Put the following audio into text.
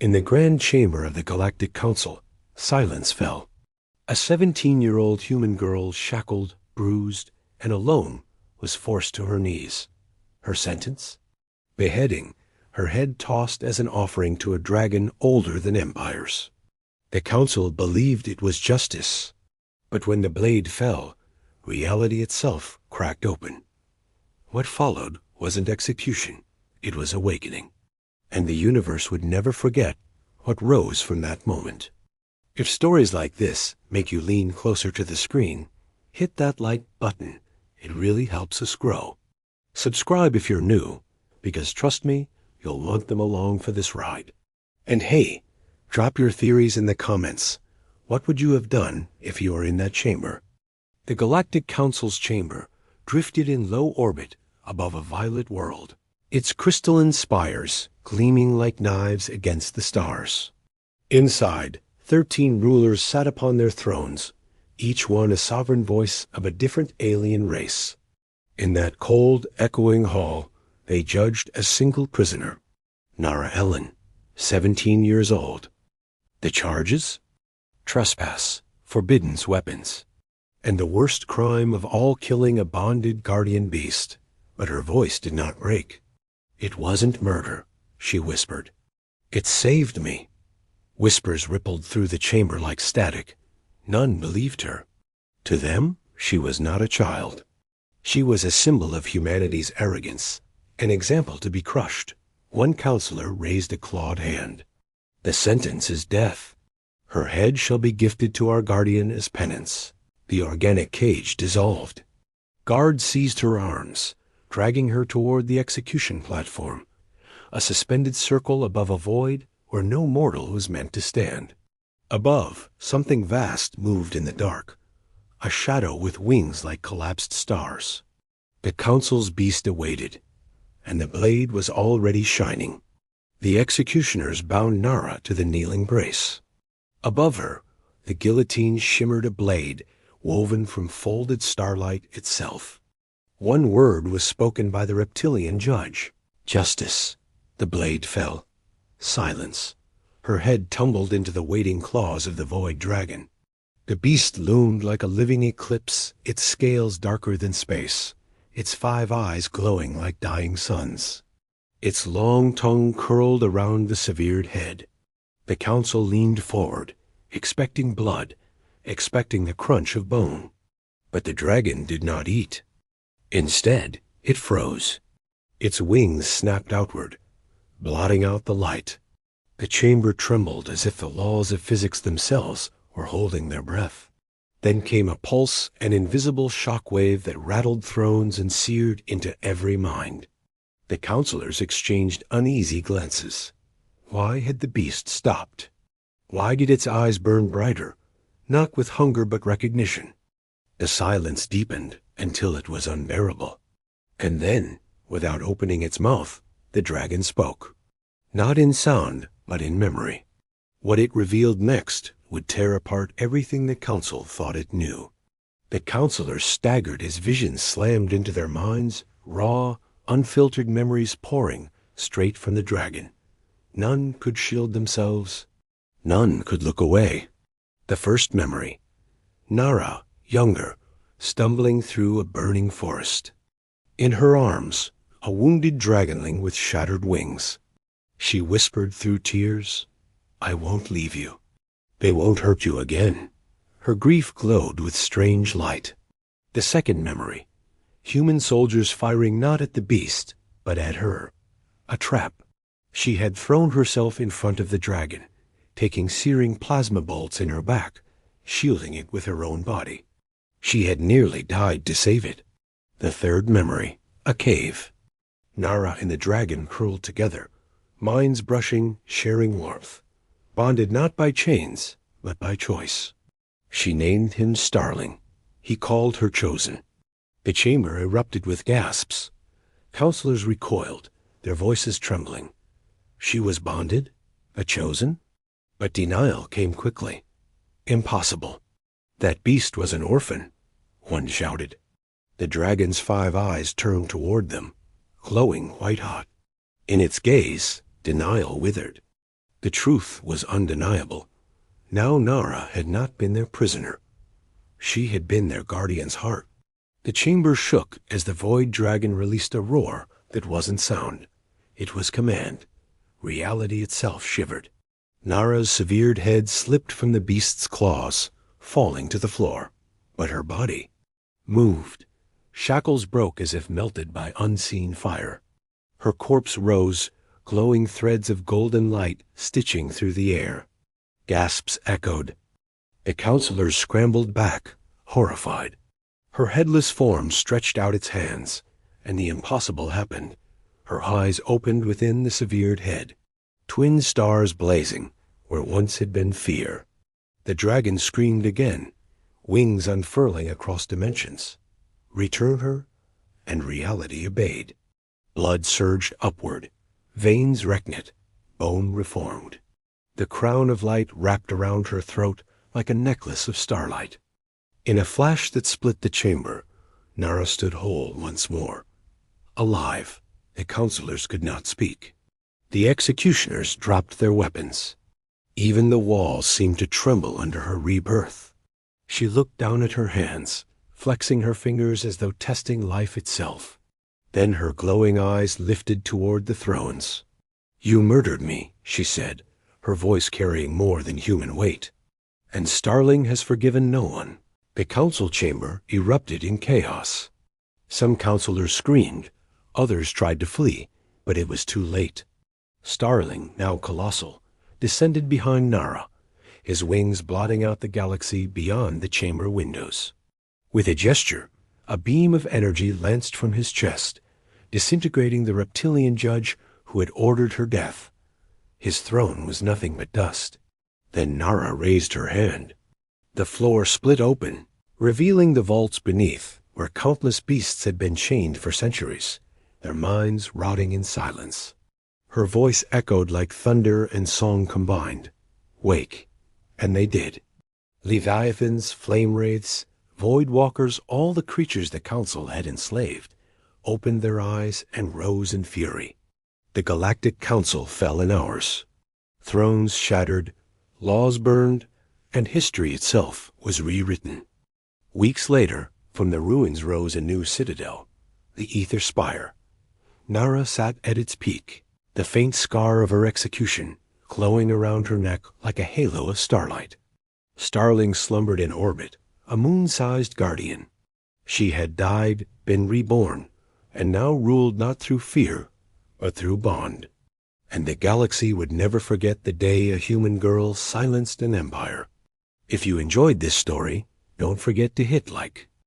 In the grand chamber of the Galactic Council, silence fell. A 17-year-old human girl, shackled, bruised, and alone, was forced to her knees. Her sentence? Beheading, her head tossed as an offering to a dragon older than empires. The council believed it was justice, but when the blade fell, reality itself cracked open. What followed wasn't execution, it was awakening. And the universe would never forget what rose from that moment. If stories like this make you lean closer to the screen, hit that like button. It really helps us grow. Subscribe if you're new, because trust me, you'll want them along for this ride. And hey, drop your theories in the comments. What would you have done if you were in that chamber? The Galactic Council's chamber drifted in low orbit above a violet world, its crystalline spires gleaming like knives against the stars. Inside, 13 rulers sat upon their thrones, each one a sovereign voice of a different alien race. In that cold, echoing hall, they judged a single prisoner, Nara Ellen, 17 years old. The charges? Trespass, forbidden weapons, and the worst crime of all, killing a bonded guardian beast. But her voice did not break. It wasn't murder, she whispered. It saved me. Whispers rippled through the chamber like static. None believed her. To them, she was not a child. She was a symbol of humanity's arrogance, an example to be crushed. One counselor raised a clawed hand. The sentence is death. Her head shall be gifted to our guardian as penance. The organic cage dissolved. Guards seized her arms, dragging her toward the execution platform, a suspended circle above a void where no mortal was meant to stand. Above, something vast moved in the dark, a shadow with wings like collapsed stars. The council's beast awaited, and the blade was already shining. The executioners bound Nara to the kneeling brace. Above her, the guillotine shimmered, a blade woven from folded starlight itself. One word was spoken by the reptilian judge. Justice. The blade fell. Silence. Her head tumbled into the waiting claws of the void dragon. The beast loomed like a living eclipse, its scales darker than space, its 5 eyes glowing like dying suns. Its long tongue curled around the severed head. The council leaned forward, expecting blood, expecting the crunch of bone. But the dragon did not eat. Instead, it froze. Its wings snapped outward, blotting out the light. The chamber trembled as if the laws of physics themselves were holding their breath. Then came a pulse, an invisible shock wave that rattled thrones and seared into every mind. The counselors exchanged uneasy glances. Why had the beast stopped? Why did its eyes burn brighter, not with hunger but recognition? The silence deepened until it was unbearable. And then, without opening its mouth, the dragon spoke. Not in sound, but in memory. What it revealed next would tear apart everything the council thought it knew. The counselors staggered as visions slammed into their minds, raw, unfiltered memories pouring straight from the dragon. None could shield themselves. None could look away. The first memory. Nara, younger, stumbling through a burning forest. In her arms, a wounded dragonling with shattered wings. She whispered through tears, "I won't leave you. They won't hurt you again." Her grief glowed with strange light. The second memory. Human soldiers firing not at the beast, but at her. A trap. She had thrown herself in front of the dragon, taking searing plasma bolts in her back, shielding it with her own body. She had nearly died to save it. The third memory. A cave. Nara and the dragon curled together, minds brushing, sharing warmth, bonded not by chains, but by choice. She named him Starling. He called her chosen. The chamber erupted with gasps. Counselors recoiled, their voices trembling. She was bonded? A chosen? But denial came quickly. Impossible. That beast was an orphan, one shouted. The dragon's 5 eyes turned toward them, glowing white-hot. In its gaze, denial withered. The truth was undeniable. Now Nara had not been their prisoner. She had been their guardian's heart. The chamber shook as the void dragon released a roar that wasn't sound. It was command. Reality itself shivered. Nara's severed head slipped from the beast's claws, falling to the floor. But her body moved. Shackles broke as if melted by unseen fire. Her corpse rose, glowing threads of golden light stitching through the air. Gasps echoed. The counselors scrambled back, horrified. Her headless form stretched out its hands, and the impossible happened. Her eyes opened within the severed head. Twin stars blazing where once had been fear. The dragon screamed again, wings unfurling across dimensions. Return her, and reality obeyed. Blood surged upward, veins reknit, bone reformed. The crown of light wrapped around her throat like a necklace of starlight. In a flash that split the chamber, Nara stood whole once more. Alive, the counselors could not speak. The executioners dropped their weapons. Even the walls seemed to tremble under her rebirth. She looked down at her hands, flexing her fingers as though testing life itself. Then her glowing eyes lifted toward the thrones. "You murdered me," she said, her voice carrying more than human weight. "And Starling has forgiven no one." The council chamber erupted in chaos. Some counselors screamed, others tried to flee, but it was too late. Starling, now colossal, descended behind Nara, his wings blotting out the galaxy beyond the chamber windows. With a gesture, a beam of energy lanced from his chest, disintegrating the reptilian judge who had ordered her death. His throne was nothing but dust. Then Nara raised her hand. The floor split open, revealing the vaults beneath, where countless beasts had been chained for centuries, their minds rotting in silence. Her voice echoed like thunder and song combined. "Wake." And they did. Leviathans, flame wraiths, void walkers, all the creatures the council had enslaved, opened their eyes and rose in fury. The Galactic Council fell in hours. Thrones shattered, laws burned, and history itself was rewritten. Weeks later, from the ruins rose a new citadel, the Ether Spire. Nara sat at its peak, the faint scar of her execution glowing around her neck like a halo of starlight. Starling slumbered in orbit, a moon-sized guardian. She had died, been reborn, and now ruled not through fear, but through bond. And the galaxy would never forget the day a human girl silenced an empire. If you enjoyed this story, don't forget to hit like.